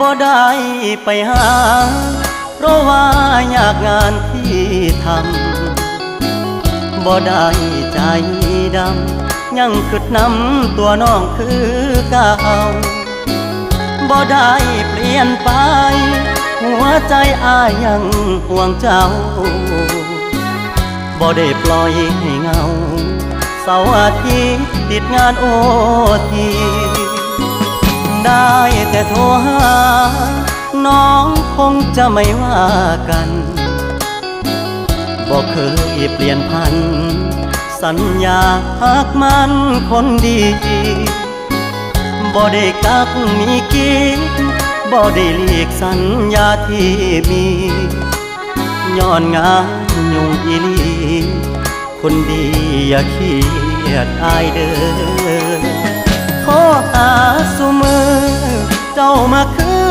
บ่ได้ไปหาเพราะว่าอยากงานที่ทำบ่ได้ใจดำยังคิดนำตัวน้องคือเก่าบ่ได้เปลี่ยนไปหัวใจอ้ายยังห่วงเจ้าบ่ได้ปล่อยให้เงาเสาร์อาทิตย์ติดงานโอทีได้แต่โทรหาน้องคงจะไม่ว่ากันบอกเคยเปลี่ยนพันสัญญาหักมันคนดีบ่ได้กักมีกินบ่ได้หลีกสัญญาที่มีย้อนงานยุ่งอีหลีคนดีอย่าเครียดอายเด้อขอหาสุมือเจ้ามาคืน